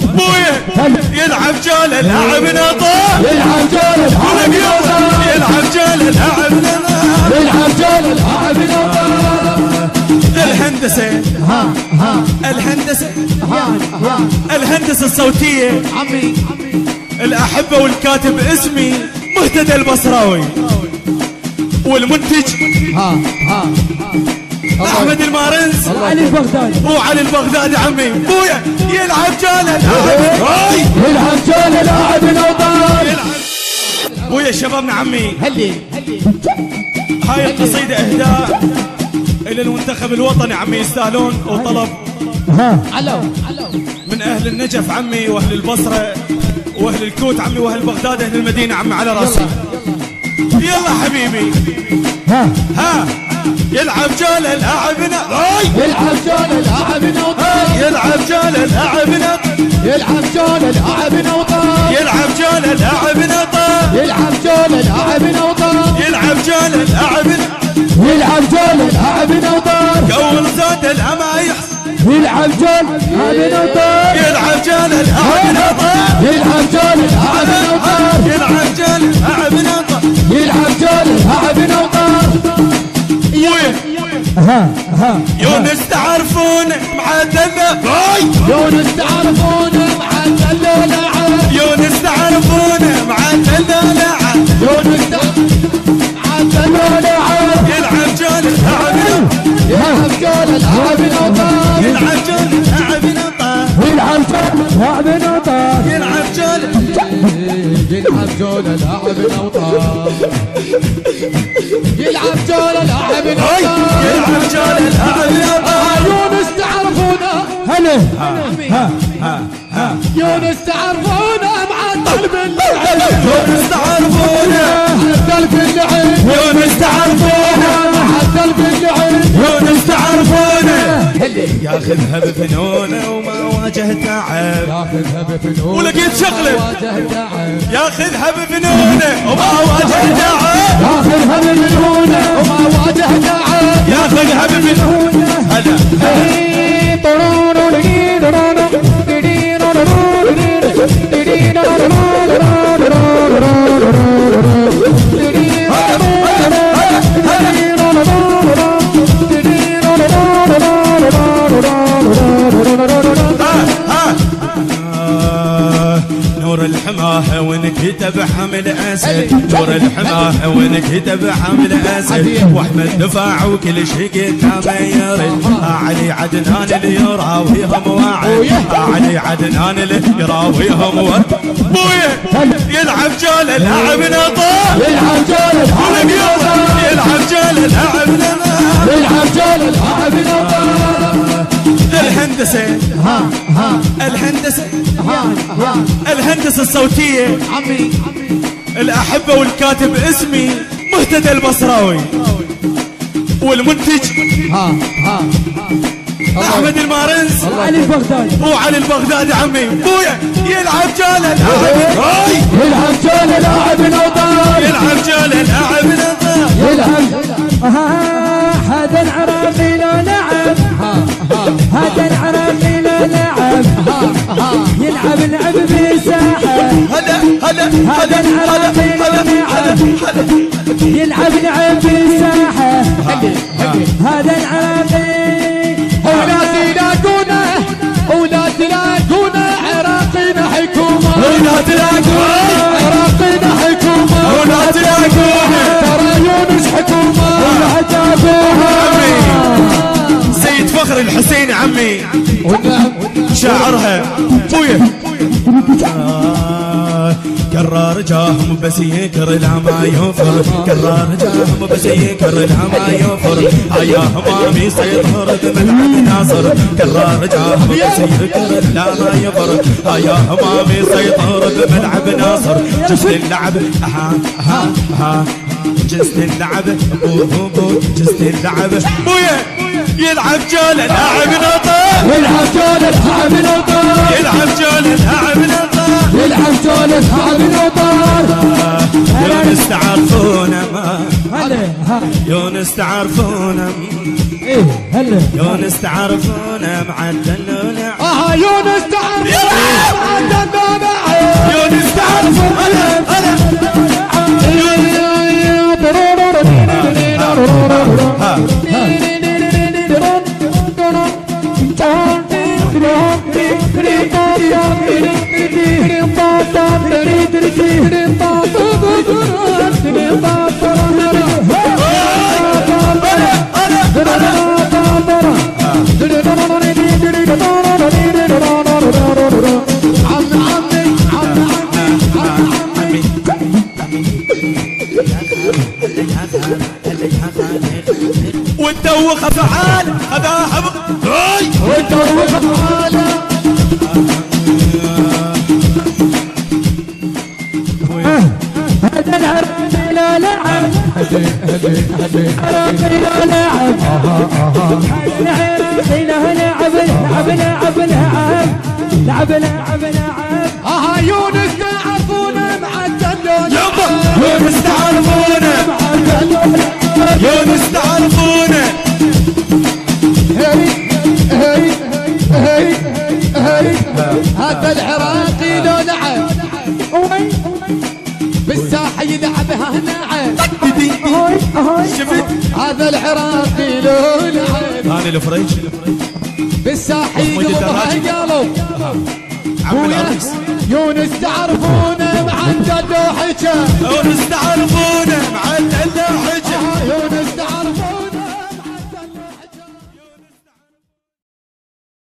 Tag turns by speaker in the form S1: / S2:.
S1: بويا يلعب جولة لاعب نطار،
S2: يلعب جولة لاعب نطار،
S1: يلعب جولة لاعب نطار،
S2: يلعب جولة لاعب نطار.
S1: الهندسة الهندسة الهندسة الصوتية
S2: عمي
S1: الأحبة والكاتب اسمي مهتدى البصراوي، والمنتج أحمد المارنس
S2: علي البغدادي
S1: وعلي البغدادي. عمي بويا يلعب جولة
S2: يلعب جولة لاعب نطار.
S1: بويا شبابنا. عمي
S2: هلي
S1: هاي القصيدة إهداء إلى المنتخب الوطني. عمي يستاهلون، وطلب
S2: علو
S1: من أهل النجف عمي، وأهل البصرة وأهل الكوت عمي، وأهل بغداد، أهل المدينة عمي، على راسي. يلا حبيبي ها يلعب جولة لاعبنا،
S2: يلعب جولة لاعب نطار،
S1: يلعب جولة لاعبنا،
S2: يلعب جولة لاعب نطار،
S1: يلعب جولة لاعبنا،
S2: يلعب جولة لاعب نطار،
S1: يلعب جولة لاعبنا،
S2: يلعب جولة لاعب نطار.
S1: قول زاد الأمايح،
S2: يلعب جولة لاعب نطار،
S1: يلعب جولة لاعبنا،
S2: يلعب جولة لاعب نطار،
S1: يلعب جولة لاعبنا.
S2: يلعب جولة لاعب نطار.
S1: يونس تعرفون معدلنا،
S2: يونس تعرفون معدلنا لاعب،
S1: يونس تعرفون معدلنا لاعب،
S2: يونس معدلنا لاعب.
S1: يلعب جولة لاعبنا،
S2: يلعب جولة لاعب نطار،
S1: يلعب جولة لاعبنا،
S2: يلعب جولة لاعب نطار،
S1: يلعب جولة،
S2: يلعب جولة لاعب نطار، يلعب جولة لاعب نطار،
S1: يلعب جولة لاعبنا.
S2: يونس تعرفونه هلا يونس تعرفونه معدل باللعب،
S1: يونس تعرفونه،
S2: معدل باللعب،
S1: يونس تعرفونه،
S2: معدل باللعب،
S1: يونس تعرفونه. ياخذها بفنونه وما واجه تعب،
S2: ياخذها بفنون
S1: ولقيت شغله
S2: واجه تعب،
S1: ياخذها بفنونه وما واجه تعب،
S2: ياخذها بفنونه وما واجه تعب،
S1: ياخذها بفنونه. هلا نور الحماه وانكتب حمل اسد، نور الحماه وانكتب حمل اسد، واحمد دفاع وكل شيء قدامه يرد. علي عدنان اللي يراويهم واعد، علي عدنان اللي يراويهم واعد. بويا يلعب جولة لاعب نطار،
S2: يلعب جولة لاعب نطار،
S1: يلعب جولة لاعب نطار،
S2: يلعب جولة لاعب نطار.
S1: الهندسة الهندسة الهندسة الصوتية
S2: عمي
S1: الأحبة والكاتب اسمي مهتدى البصراوي، والمنتج أحمد المارنس
S2: علي البغدادي
S1: وعلي البغدادي. عمي بويا يلعب جولة لاعب،
S2: يلعب جولة لاعب نطار،
S1: يلعب جولة لاعب نطار،
S2: يلعب هذا العراقي لا لعب، هذا العراقي لا لعب، يلعب لعب بساحة،
S1: هلا هلا
S2: هذا العراقي لا لعب، يلعب لعب بساحة، هذا العراقي ولا تلاقونه ولا تلاقونه عراقينا حكومة،
S1: ولا تلاقونه
S2: عراقينا حكومة،
S1: ولا تلاقونه
S2: ترى يونس حكومة ولا جابوها.
S1: سيد فخر الحسين عمي
S2: ونعم
S1: شاعرها بويا كرار جاهم بس يكر لا ما يوفر، كرار جاهم بس يكر لا ما يوفر، هيا همامي سيطر بملعب ناصر، كرار جاهم بس يكر لا ما يوفر، هيا همامي سيطر بملعب ناصر. جست اللعب جست اللعب بو جست اللعب. بويا يلعب جولة لاعب نطار،
S2: يلعب جولة لاعب نطار،
S1: يلعب جولة لاعب نطار،
S2: يلعب جولة لاعب نطار.
S1: يونس تعرفونه يونس تعرفونه
S2: ايه هلا
S1: يونس تعرفونه معدل
S2: يونس تعرفونه
S1: دوخ فعال هذا حب
S2: ودوخ فعال هذا العراقي لا لعب العراقي لا لعب العراقي لا لعب لعب يونس تعرفونه معدل
S1: يونس تعرفونه يونس تعرفونه
S2: هذا العراقي لو لعب بالساحة يلعبها نعم
S1: شفت
S2: هذا العراقي لو لعب
S1: هاني الفريج
S2: بالساحة يقلبها قلب
S1: عم العريس
S2: يونس تعرفونه معدل وحكى
S1: يونس تعرفونه